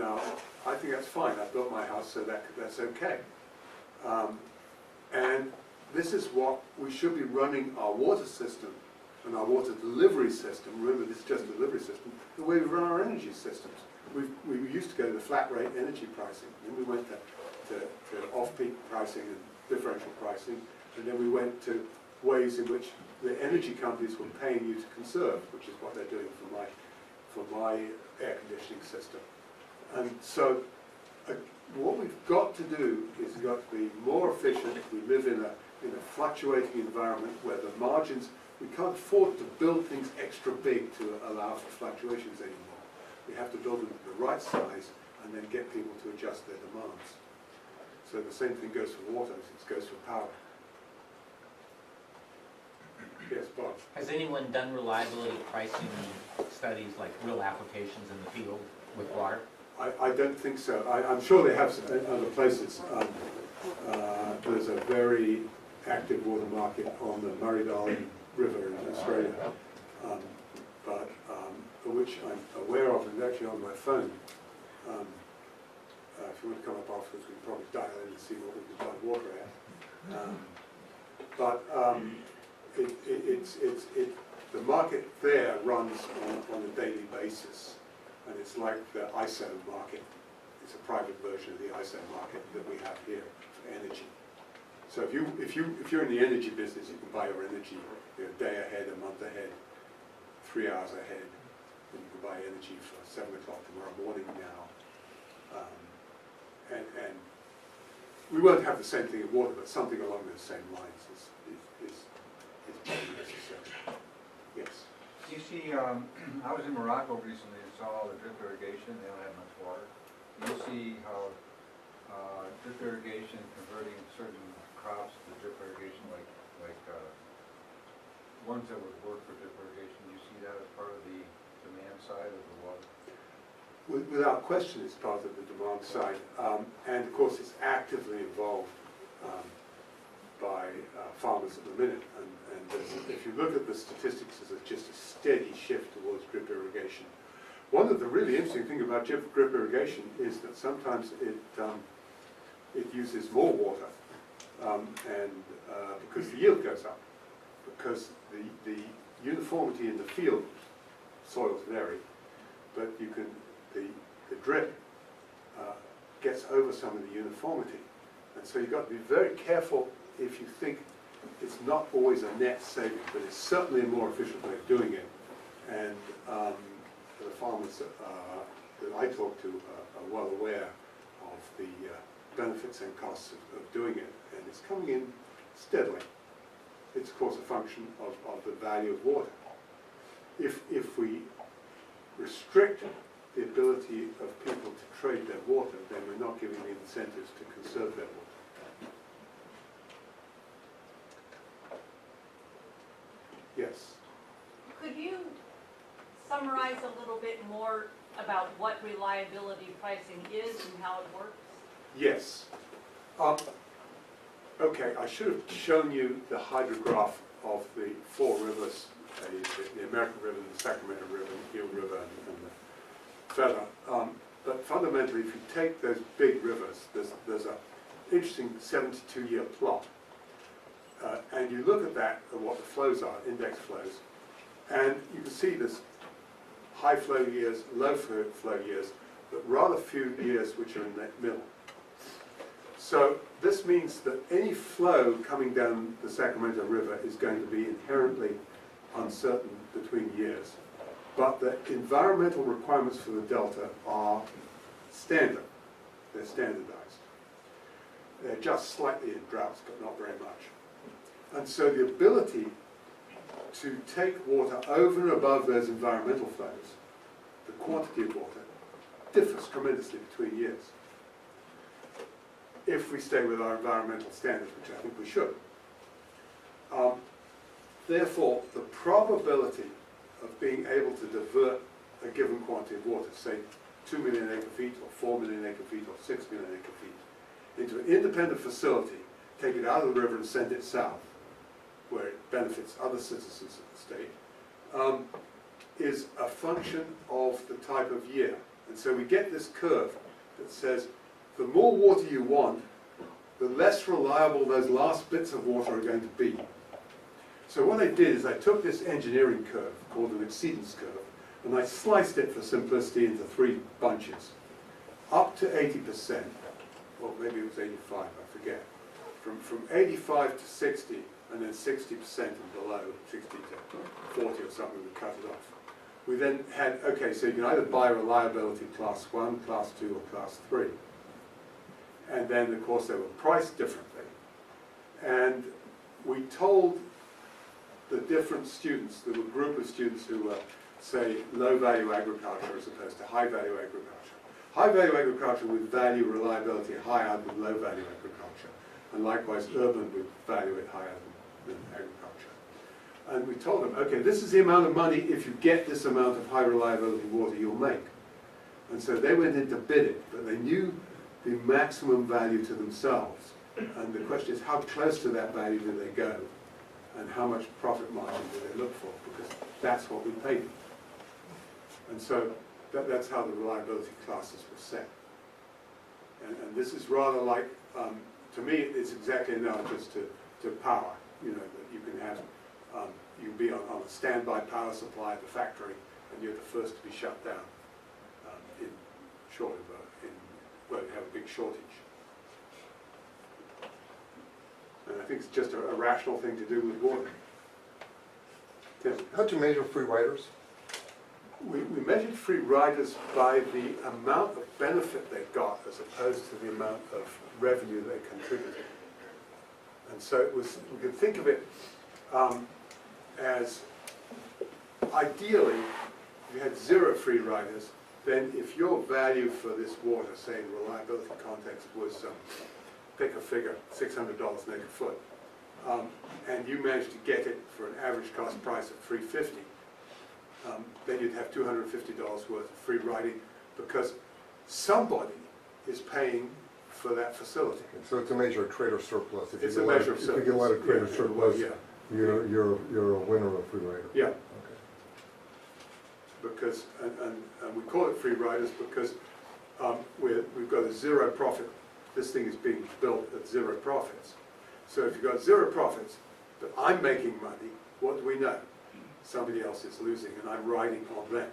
Now, I think that's fine. I built my house, so that's okay. And this is what we should be running our water system and our water delivery system. Remember, this is just a delivery system. The way we run our energy systems. We used to go to flat rate energy pricing, then we went to off-peak pricing and differential pricing, and then we went to ways in which the energy companies were paying you to conserve, which is what they're doing for my air conditioning system. And so what we've got to do is we've got to be more efficient. We live in a fluctuating environment where the margins, we can't afford to build things extra big to allow for fluctuations anymore. We have to build them to the right size and then get people to adjust their demands. So the same thing goes for water as it goes for power. Yes, Bob. Has anyone done reliability pricing studies, like real applications in the field with water? I don't think so. I'm sure they have in other places. There's a very active water market on the Murray-Darling River in Australia, for which I'm aware of and actually on my phone. If you want to come up afterwards, we can probably dial in and see what we can buy water at. The market there runs on a daily basis, and it's like the ISO market. It's a private version of the ISO market that we have here for energy. So if you're in the energy business, you can buy your energy a day ahead, a month ahead, 3 hours ahead, and you can buy energy for 7 o'clock tomorrow morning now. And we won't have the same thing in water, but something along those same lines is probably necessary. Yes. You see, I was in Morocco recently and saw all the drip irrigation. They don't have much water. You see how drip irrigation, converting certain crops to drip irrigation, like ones that would work for drip irrigation. You see that as part of the demand side of the water? Without question, it's part of the demand side, and of course it's actively involved by farmers at the minute. And if you look at the statistics, there's just a steady shift towards drip irrigation. One of the really interesting things about drip irrigation is that sometimes it uses more water, because the yield goes up, because the uniformity in the field, soils vary, but the drip gets over some of the uniformity, and so you've got to be very careful if you think it's not always a net saving, but it's certainly a more efficient way of doing it. And the farmers that I talk to are well aware of the benefits and costs of doing it, and it's coming in steadily. It's of course a function of the value of water. If we restrict the ability of people to trade their water, then we're not giving the incentives to conserve their water. Yes? Could you summarize a little bit more about what reliability pricing is and how it works? Yes. Okay, I should have shown you the hydrograph of the four rivers, the American River, the Sacramento River, the Eel River, and the Feather. But fundamentally, if you take those big rivers, there's an interesting 72-year plot. And you look at that, and what the flows are, index flows, and you can see there's high flow years, low flow years, but rather few years which are in that middle. So this means that any flow coming down the Sacramento River is going to be inherently uncertain between years. But the environmental requirements for the delta are standard. They're standardized. They're just slightly in droughts, but not very much. And so the ability to take water over and above those environmental flows, the quantity of water, differs tremendously between years. If we stay with our environmental standards, which I think we should. Therefore, the probability of being able to divert a given quantity of water, say 2 million acre-feet or 4 million acre-feet or 6 million acre-feet, into an independent facility, take it out of the river and send it south, where it benefits other citizens of the state, is a function of the type of year. And so we get this curve that says the more water you want, the less reliable those last bits of water are going to be. So what I did is I took this engineering curve, called an exceedance curve, and I sliced it for simplicity into 3 bunches. Up to 80%, or maybe it was 85, I forget. From 85 to 60, and then 60% and below, 60 to 40 or something, we cut it off. We then had, okay, so you can either buy reliability class 1, class 2, or class 3. And then, of course, they were priced differently. And we told the different students, there were a group of students who were, say, low-value agriculture as opposed to high-value agriculture. High-value agriculture would value reliability higher than low-value agriculture. And likewise, urban would value it higher than agriculture. And we told them, okay, this is the amount of money, if you get this amount of high reliability water, you'll make. And so they went in to bid it, but they knew the maximum value to themselves. And the question is, how close to that value do they go? And how much profit margin do they look for? Because that's what we paid them. And so that's how the reliability classes were set. And this is rather like, to me, it's exactly analogous to power. You know, that you can have, you can be on a standby power supply at the factory, and you're the first to be shut down in short of where you have a big shortage. And I think it's just a rational thing to do with water. Tim? How'd you measure free riders? We measured free riders by the amount of benefit they got as opposed to the amount of revenue they contributed. And so it was, we could think of it as ideally, if you had 0 free riders, then if your value for this water, say in reliability context, was, pick a figure, $600 an acre foot, and you managed to get it for an average cost price of $350, then you'd have $250 worth of free riding because somebody is paying for that facility. So it's a measure of trade or surplus. If It's you a get measure of If surplus. you get a lot of trade or Yeah, surplus, yeah. you're a winner of free rider. Yeah. Okay. Because, and we call it free riders because we've got a 0 profit. This thing is being built at 0 profits. So if you've got 0 profits, but I'm making money, what do we know? Somebody else is losing, and I'm riding on them.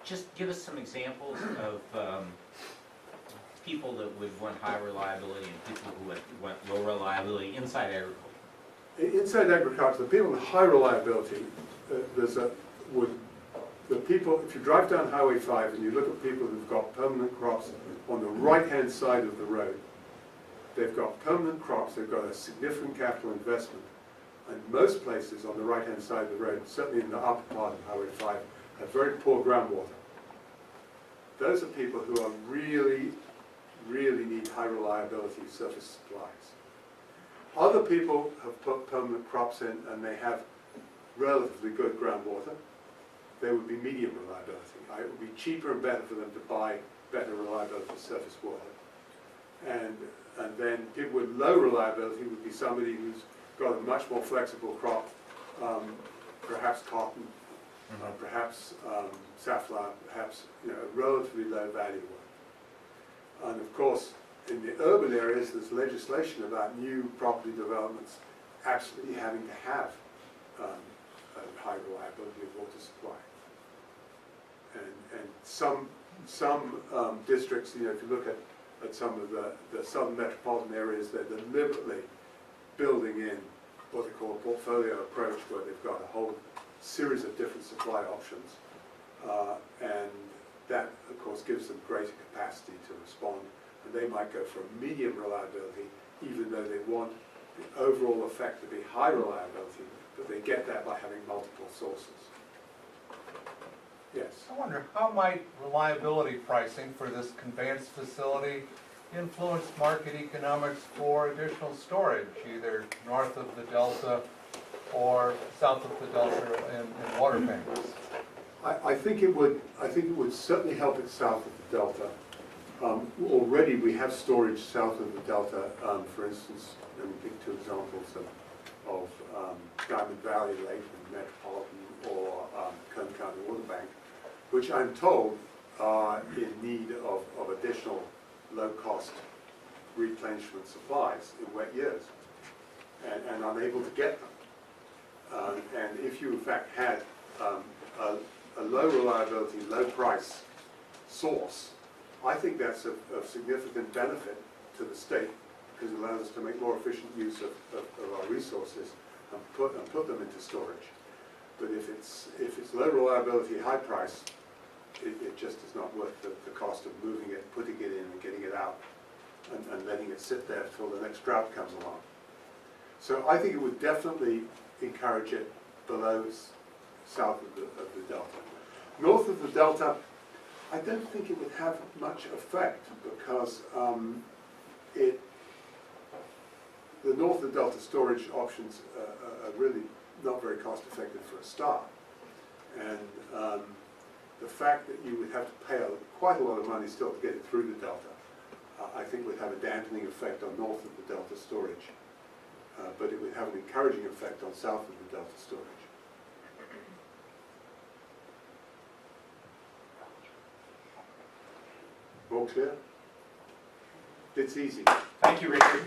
Just give us some examples of people that would want high reliability and people who would want low reliability inside agriculture. Inside agriculture, the people with high reliability, the people, if you drive down Highway 5 and you look at people who've got permanent crops on the right-hand side of the road, they've got permanent crops, they've got a significant capital investment, and most places on the right-hand side of the road, certainly in the upper part of Highway 5, have very poor groundwater. Those are people who are really need high reliability surface supplies. Other people have put permanent crops in and they have relatively good groundwater. They would be medium reliability. It would be cheaper and better for them to buy better reliability surface water. And then people with low reliability would be somebody who's got a much more flexible crop, perhaps cotton, perhaps safflower, perhaps relatively low value one. And of course, in the urban areas, there's legislation about new property developments absolutely having to have a high reliability of water supply. And some districts, if you look at some of the southern metropolitan areas, they're deliberately building in what they call a portfolio approach, where they've got a whole series of different supply options. And that, of course, gives them greater capacity to respond. And they might go for a medium reliability, even though they want the overall effect to be high reliability, but they get that by having multiple sources. Yes? I wonder, how might reliability pricing for this conveyance facility influence market economics for additional storage, either north of the delta or south of the delta in water banks? I think it would certainly help it south of the delta. Already we have storage south of the delta. For instance, let me give 2 examples of Diamond Valley Lake and Metropolitan or Kern County Water Bank, which I'm told are in need of additional low-cost replenishment supplies in wet years, and unable to get them. And if you in fact had a low reliability, low price source, I think that's of significant benefit to the state, because it allows us to make more efficient use of our resources and put them into storage. But if it's low reliability, high price, it just is not worth the cost of moving it, putting it in and getting it out, and letting it sit there till the next drought comes along. So I think it would definitely encourage it below, south of the delta. North of the delta, I don't think it would have much effect, because the north of delta storage options are really not very cost effective for a start. And the fact that you would have to pay quite a lot of money still to get it through the delta, I think would have a dampening effect on north of the delta storage. But it would have an encouraging effect on south of the delta storage. All clear? It's easy. Thank you, Richard.